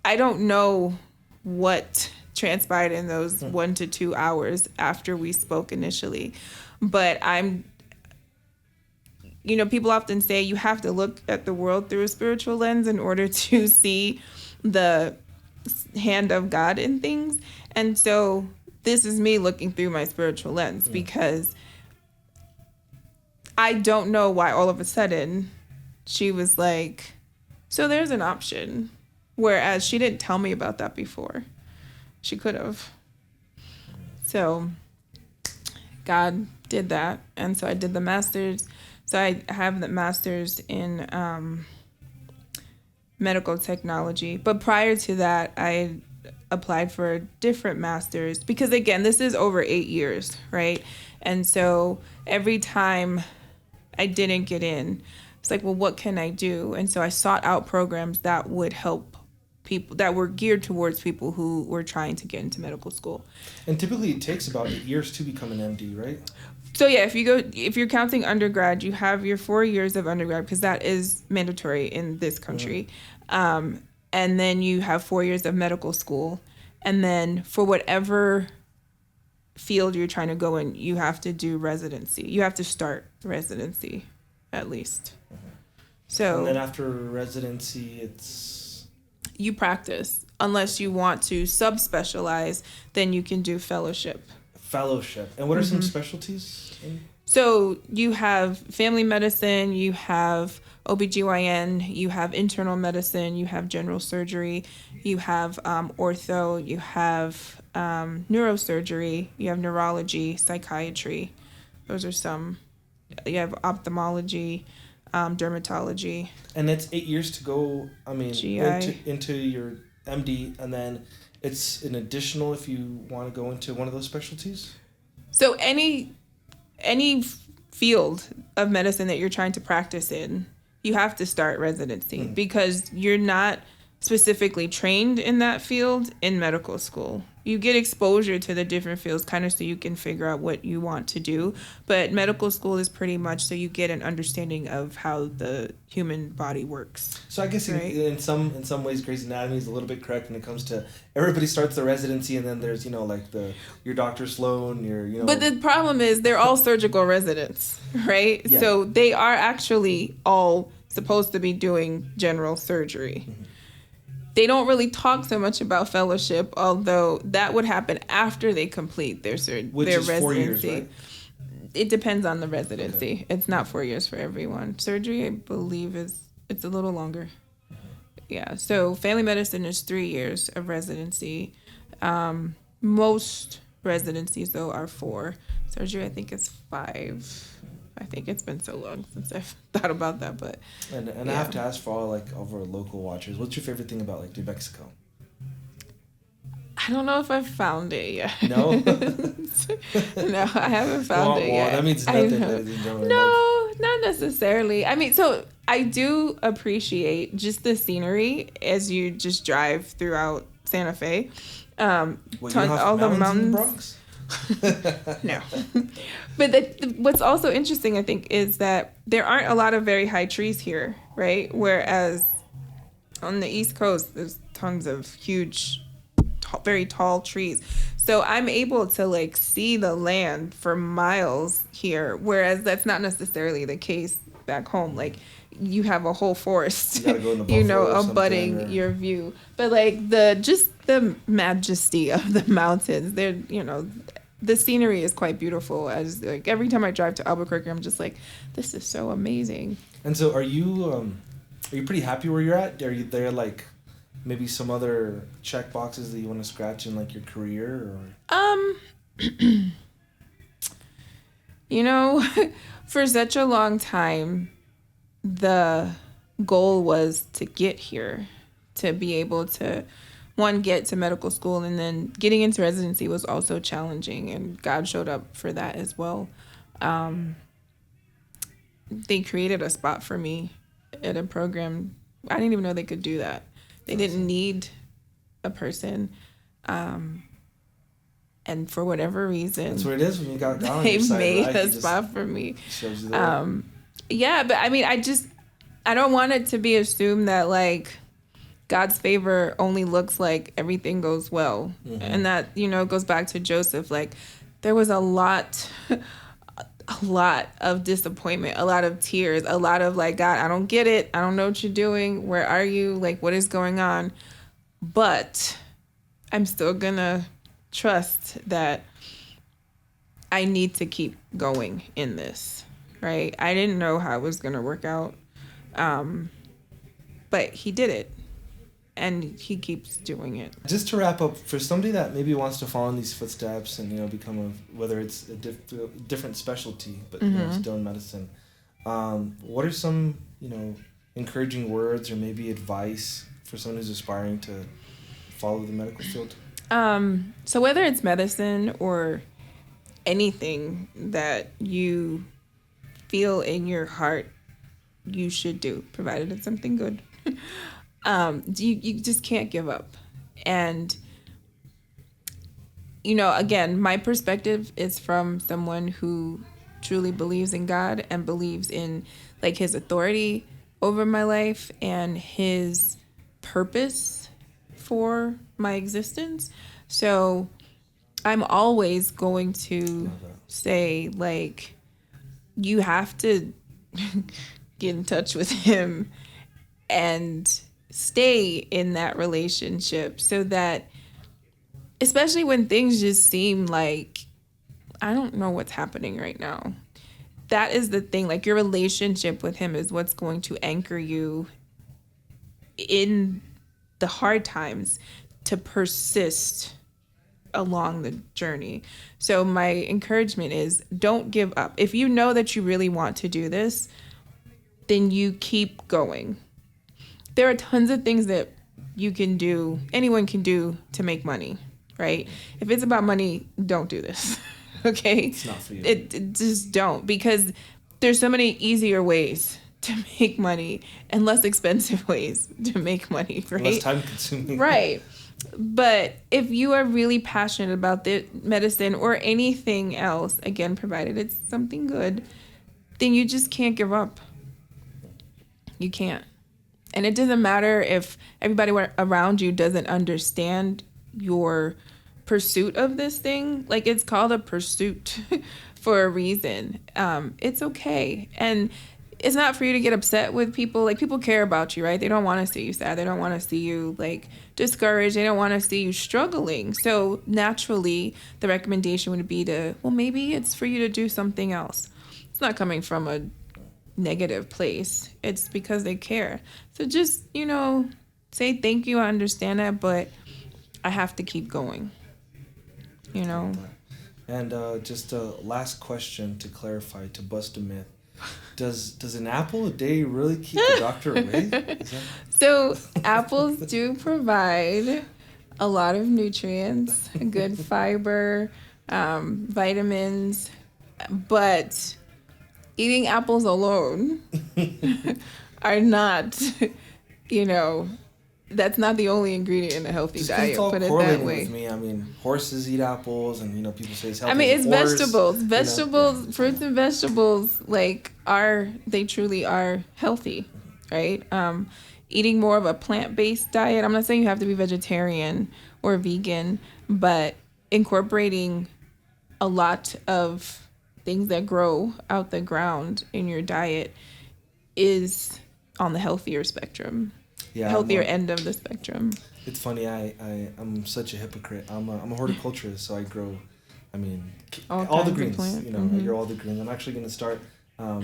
I don't know what transpired in those 1 to 2 hours after we spoke initially. But people often say you have to look at the world through a spiritual lens in order to see the hand of God in things. And so this is me looking through my spiritual lens because I don't know why all of a sudden she was like, so there's an option. Whereas she didn't tell me about that before. She could have. So God did that. And so I did the master's. So I have the master's in medical technology. But prior to that, I applied for a different master's. Because, again, this is over 8 years, right? And so every time I didn't get in. It's like, well, what can I do? And so I sought out programs that would help people, that were geared towards people who were trying to get into medical school. And typically it takes about 8 years to become an MD, right? So yeah, if you're counting undergrad, you have your 4 years of undergrad, because that is mandatory in this country. And then you have 4 years of medical school. And then for whatever field you're trying to go in, you have to do residency. You have to start residency, at least. So, and then after residency, it's... You practice. Unless you want to subspecialize, then you can do fellowship. And what are some specialties? So you have family medicine, you have OBGYN, you have internal medicine, you have general surgery, you have ortho, you have neurosurgery, you have neurology, psychiatry. Those are some. You have ophthalmology, dermatology. And it's 8 years to go, GI. into your MD, and then it's an additional if you want to go into one of those specialties? So any field of medicine that you're trying to practice in, you have to start residency because you're not specifically trained in that field in medical school. You get exposure to the different fields kind of so you can figure out what you want to do. But medical school is pretty much so you get an understanding of how the human body works. So I guess right? in some ways Grey's Anatomy is a little bit correct when it comes to everybody starts the residency and then there's, like your Dr. Sloan, your. But the problem is they're all surgical residents, right? Yeah. So they are actually all supposed to be doing general surgery. They don't really talk so much about fellowship, although that would happen after they complete their Which their is residency. 4 years, right? It depends on the residency. Okay. It's not 4 years for everyone. Surgery, I believe, it's a little longer. Yeah. So family medicine is 3 years of residency. Most residencies though are 4. Surgery, I think, is 5. I think it's been so long since I've thought about that, but and yeah. I have to ask for all of our local watchers, what's your favorite thing about New Mexico? I don't know if I've found it yet. No? No, I haven't found it yet. That means nothing, ladies and gentlemen. No, not necessarily. So I do appreciate just the scenery as you just drive throughout Santa Fe. All the mountains in the Bronx? No. But what's also interesting, I think, is that there aren't a lot of very high trees here, right? Whereas on the East Coast, there's tons of huge, very tall trees. So I'm able to see the land for miles here, whereas that's not necessarily the case back home. You have a whole forest, you gotta go in the abutting your view. But the majesty of the mountains, the scenery is quite beautiful. As every time I drive to Albuquerque, I'm just like, this is so amazing. And so, are you pretty happy where you're at? Are you there maybe some other check boxes that you want to scratch in your career or? For such a long time, the goal was to get here, to be able to, one, get to medical school, and then getting into residency was also challenging, and God showed up for that as well. They created a spot for me at a program. I didn't even know they could do that. They didn't need a person. And for whatever reason, that's what it is when you got God on they your side, made right? a spot for me. Shows you that. Yeah, but I don't want it to be assumed that God's favor only looks like everything goes well. Mm-hmm. And that, goes back to Joseph. There was a lot of disappointment, a lot of tears, a lot of God, I don't get it. I don't know what you're doing. Where are you? What is going on? But I'm still gonna trust that I need to keep going in this, right? I didn't know how it was gonna work out. But he did it. And he keeps doing it. Just to wrap up, for somebody that maybe wants to follow in these footsteps and become whether it's a different specialty, but still in medicine, what are some encouraging words or maybe advice for someone who's aspiring to follow the medical field? So whether it's medicine or anything that you feel in your heart you should do, provided it's something good. You just can't give up. And, you know, again, my perspective is from someone who truly believes in God and believes in like his authority over my life and his purpose for my existence. So I'm always going to say, like, you have to get in touch with him and stay in that relationship so that, especially when things just seem like, I don't know what's happening right now. That is the thing. Like, your relationship with him is what's going to anchor you in the hard times to persist along the journey. So my encouragement is, don't give up. If you know that you really want to do this, then you keep going. There are tons of things that you can do, anyone can do to make money, right? If it's about money, don't do this. Okay? It's not for you. It just don't, because there's so many easier ways to make money and less expensive ways to make money, right? Less time consuming. Right. But if you are really passionate about the medicine or anything else, again, provided it's something good, then you just can't give up. You can't. And it doesn't matter if everybody around you doesn't understand your pursuit of this thing. Like, it's called a pursuit for a reason. It's okay. And it's not for you to get upset with people. Like, people care about you, right? They don't want to see you sad. They don't want to see you, like, discouraged. They don't want to see you struggling. So naturally, the recommendation would be to, well, maybe it's for you to do something else. It's not coming from a negative place. It's because they care. So just, you know, say thank you. I understand that, but I have to keep going, you know? And just a last question to clarify, to bust a myth. Does an apple a day really keep the doctor away? So apples do provide a lot of nutrients, good fiber, vitamins, but eating apples alone are not, you know, that's not the only ingredient in a healthy Just diet. it's all Put it that correlating way. with me. I mean, horses eat apples, and you know, people say it's healthy. I mean, it's horse, vegetables. you know? Vegetables, Yeah. fruits and vegetables, like, they truly are healthy, right? Eating more of a plant-based diet. I'm not saying you have to be vegetarian or vegan, but incorporating a lot of things that grow out the ground in your diet is on the healthier spectrum. Yeah, Healthier end of the spectrum. It's funny. I'm such a hypocrite. I'm a horticulturist, so I grow. I mean, all the greens. You know, I grow all the greens. I'm actually going to start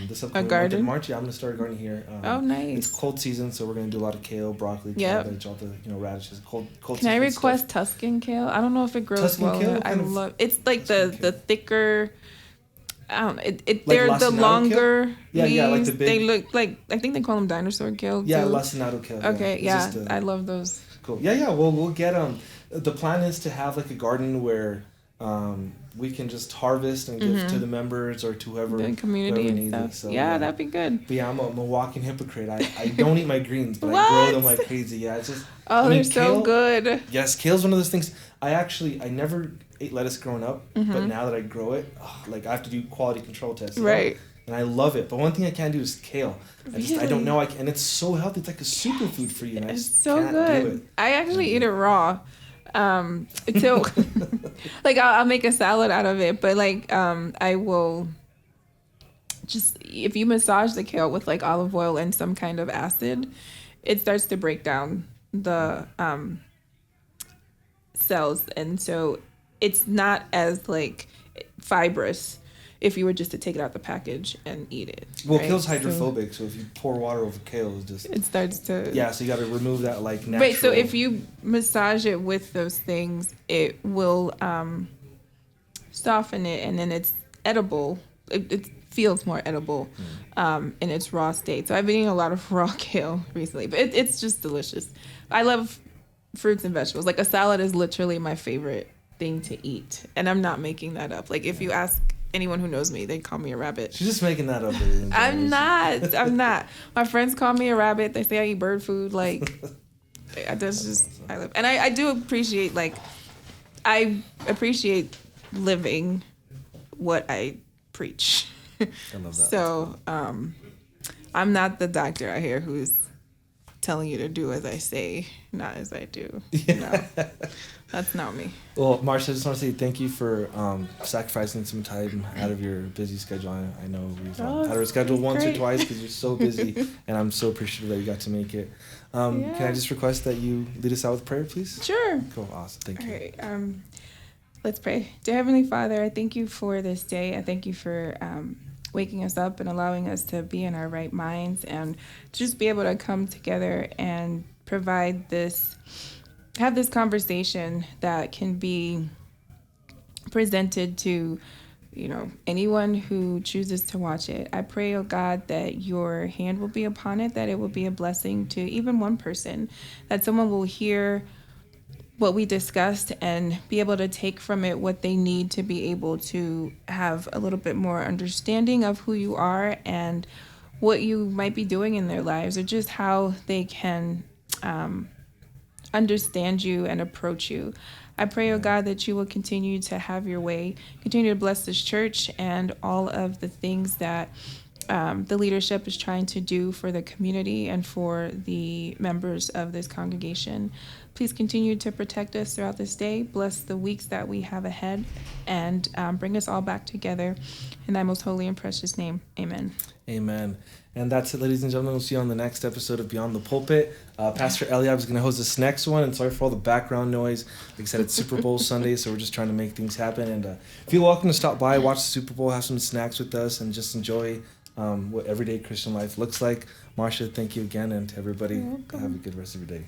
this upcoming month of March. Yeah, I'm going to start a garden here. Oh, nice. It's cold season, so we're going to do a lot of kale, broccoli, cabbage, all the radishes. Cold Can season I request stuff. Tuscan kale? I don't know if it grows Tuscan well. kale? I love it's like the thicker. I don't know. Like They're the lacinato longer kale? Yeah, like the leaves. big. They look like, I think they call them dinosaur kale. Yeah, too. lacinato kale. Okay, yeah. yeah, I love those. Cool. Yeah. Well, we'll get the plan is to have like a garden where we can just harvest and give to the members or to whoever The community whoever and needs stuff. it. So, Yeah, that'd be good. But yeah, I'm a walking hypocrite. I don't eat my greens, but I grow them like crazy. Yeah, it's just. Oh, they're so kale, good. Yes, kale's one of those things. I never ate lettuce growing up, but now that I grow it, like I have to do quality control tests. Right. And I love it. But one thing I can't do is kale. I don't know. And it's so healthy. It's like a superfood for you. And I It's just so can't good. do it. I actually eat it raw. So like I'll make a salad out of it, but like I will just, if you massage the kale with like olive oil and some kind of acid, it starts to break down the cells, and so it's not as like fibrous if you were just to take it out the package and eat it. Well, right? kale's hydrophobic, so if you pour water over kale, it's just... It starts to... Yeah, so you got to remove that, like, natural... Right, so if you massage it with those things, it will soften it, and then it's edible. It feels more edible in its raw state. So I've been eating a lot of raw kale recently, but it's just delicious. I love fruits and vegetables. Like, a salad is literally my favorite thing to eat, and I'm not making that up. Like, if you ask anyone who knows me, they call me a rabbit. She's just making that up. Ladies and I'm gentlemen. not. I'm not. My friends call me a rabbit. They say I eat bird food. Like, that's just I live. And I do appreciate, like, I appreciate living what I preach. I love that. So, I'm not the doctor out here who's telling you to do as I say, not as I do. No, that's not me. Well, Marsha, I just want to say thank you for sacrificing some time out of your busy schedule. I know we've had our schedule once or twice because you're so busy, and I'm so appreciative that you got to make it. Can I just request that you lead us out with prayer, please? Sure. Cool. Awesome. Thank you. All right. Let's pray. Dear Heavenly Father, I thank you for this day. I thank you for waking us up and allowing us to be in our right minds and to just be able to come together and have this conversation that can be presented to, anyone who chooses to watch it. I pray, oh God, that your hand will be upon it, that it will be a blessing to even one person, that someone will hear what we discussed and be able to take from it what they need to be able to have a little bit more understanding of who you are and what you might be doing in their lives, or just how they can understand you and approach you. I pray, oh God, that you will continue to have your way, continue to bless this church and all of the things that the leadership is trying to do for the community and for the members of this congregation. Please continue to protect us throughout this day. Bless the weeks that we have ahead, and bring us all back together. In thy most holy and precious name, amen. Amen. And that's it, ladies and gentlemen. We'll see you on the next episode of Beyond the Pulpit. Pastor Eliab is going to host this next one, and sorry for all the background noise. Like I said, it's Super Bowl Sunday, so we're just trying to make things happen. And feel welcome to stop by, watch the Super Bowl, have some snacks with us, and just enjoy what everyday Christian life looks like. Marsha, thank you again, and to everybody, have a good rest of your day.